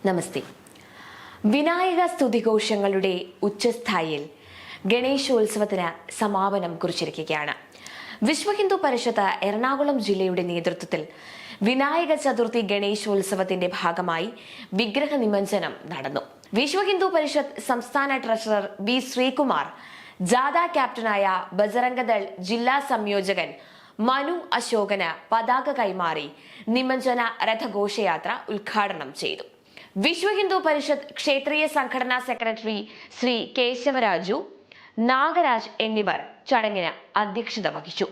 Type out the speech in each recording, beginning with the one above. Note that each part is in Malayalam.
നമസ്തേ. വിനായക സ്തുതിഘോഷങ്ങളുടെ ഉച്ചസ്ഥായിയിൽ ഗണേശോത്സവത്തിന് സമാപനം കുറിച്ചിരിക്കുകയാണ്. വിശ്വ ഹിന്ദു പരിഷത്ത് എറണാകുളം ജില്ലയുടെ നേതൃത്വത്തിൽ വിനായക ചതുർത്ഥി ഗണേശോത്സവത്തിന്റെ ഭാഗമായി വിഗ്രഹ നിമജ്ജനം നടന്നു. വിശ്വ ഹിന്ദു പരിഷത്ത് സംസ്ഥാന ട്രഷറർ ബി ശ്രീകുമാർ, ജാഥ ക്യാപ്റ്റനായ ബജറംഗദൾ ജില്ലാ സംയോജകൻ മനു അശോകന് പതാക കൈമാറി നിമജ്ജന രഥഘോഷയാത്ര ഉദ്ഘാടനം ചെയ്തു. വിശ്വ ഹിന്ദു പരിഷത്ത് ക്ഷേത്രീയ സംഘടനാ സെക്രട്ടറി ശ്രീ കേശവരാജു, നാഗരാജ് എന്നിവർ ചടങ്ങിന് അധ്യക്ഷത വഹിച്ചു.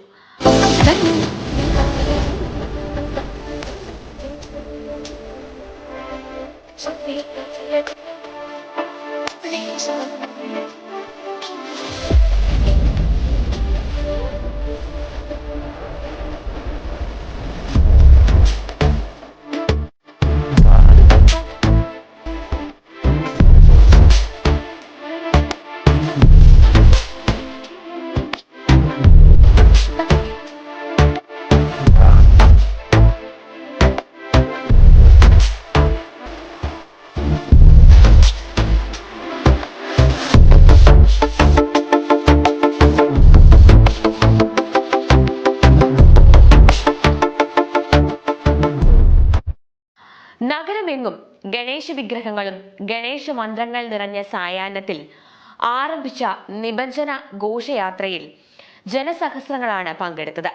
നഗരമെങ്ങും ഗണേശ വിഗ്രഹങ്ങളും ഗണേശ മന്ത്രങ്ങൾ നിറഞ്ഞ സായാഹ്നത്തിൽ ആരംഭിച്ച നിമജ്ജന ഘോഷയാത്രയിൽ ജനസഹസ്രങ്ങളാണ് പങ്കെടുത്തത്.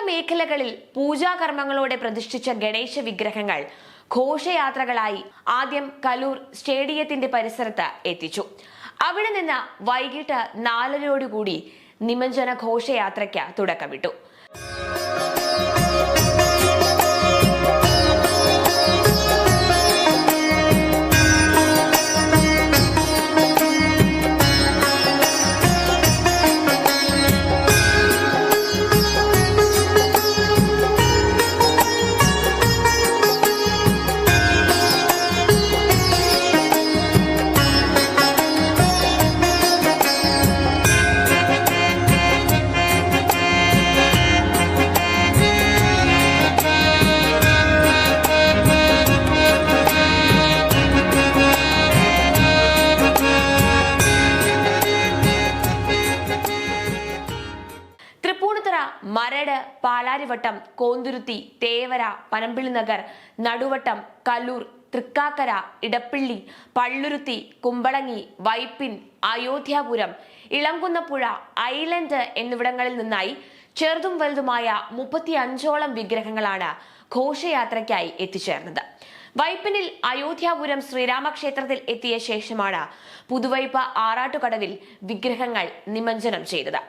മേഖലകളിൽ പൂജാകർമ്മങ്ങളോടെ പ്രതിഷ്ഠിച്ച ഗണേശ വിഗ്രഹങ്ങൾ ഘോഷയാത്രകളായി ആദ്യം കലൂർ സ്റ്റേഡിയത്തിന്റെ പരിസരത്ത് എത്തിച്ചു. അവിടെ നിന്ന് വൈകിട്ട് 4:30 നിമജ്ജന ഘോഷയാത്രയ്ക്ക് തുടക്കമിട്ടു. മരട്, പാലാരിവട്ടം, കോന്തുരുത്തി, തേവര, പനമ്പിളി നഗർ, നടുവട്ടം, കലൂർ, തൃക്കാക്കര, ഇടപ്പള്ളി, പള്ളുരുത്തി, കുമ്പളങ്ങി, വൈപ്പിൻ, അയോധ്യാപുരം, ഇളംകുന്നപ്പുഴ, ഐലൻഡ് എന്നിവിടങ്ങളിൽ നിന്നായി ചെറുതും വലുതുമായ 35ഓളം വിഗ്രഹങ്ങളാണ് ഘോഷയാത്രയ്ക്കായി എത്തിച്ചേർന്നത്. വൈപ്പിനിൽ അയോധ്യാപുരം ശ്രീരാമക്ഷേത്രത്തിൽ എത്തിയ ശേഷമാണ് പുതുവൈപ്പ് ആറാട്ടുകടവിൽ വിഗ്രഹങ്ങൾ നിമജ്ജനം ചെയ്തത്.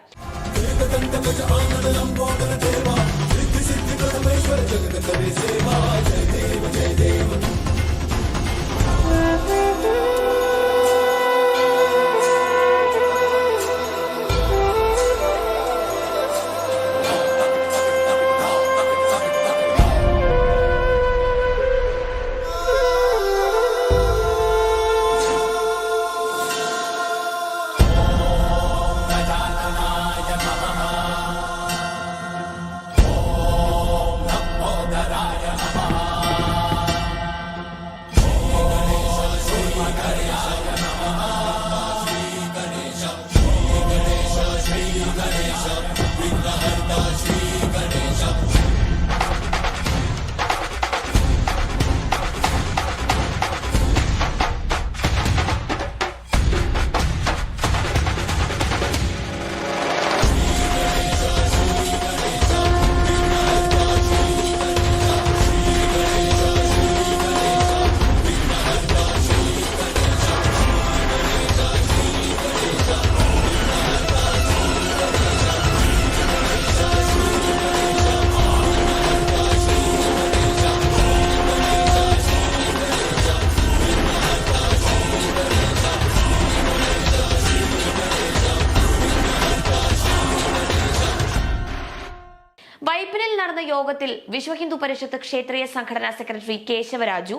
വൈപ്പിനിൽ നടന്ന യോഗത്തിൽ വിശ്വ ഹിന്ദു പരിഷത്ത് ക്ഷേത്രീയ സംഘടനാ സെക്രട്ടറി കേശവരാജു,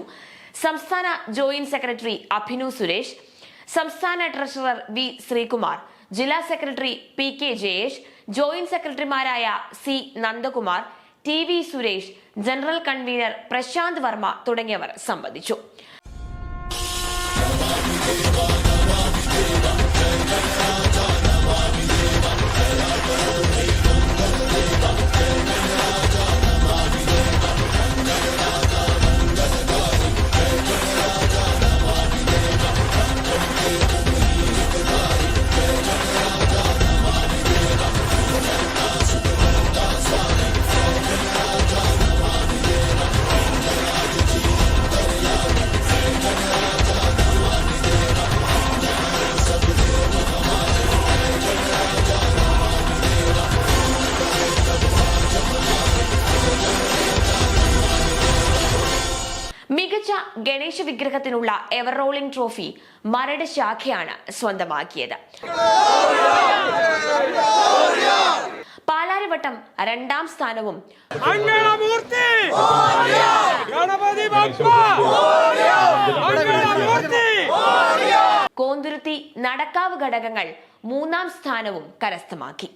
സംസ്ഥാന ജോയിന്റ് സെക്രട്ടറി അഭിനു സുരേഷ്, സംസ്ഥാന ട്രഷറർ വി ശ്രീകുമാർ, ജില്ലാ secretary P K Jayesh, joint സെക്രട്ടറിമാരായ C Nandakumar, T V Suresh, general convener Prashanth Varma തുടങ്ങിയവർ സംബന്ധിച്ചു. മികച്ച ഗണേശ വിഗ്രഹത്തിനുള്ള എവർ റോളിംഗ് ട്രോഫി മരട് ശാഖയാണ് സ്വന്തമാക്കിയത്. പാലാരിവട്ടം 2ാം സ്ഥാനവും കോന്തുരുത്തി നടക്കാവ് ഘടകങ്ങൾ 3ാം സ്ഥാനവും കരസ്ഥമാക്കി.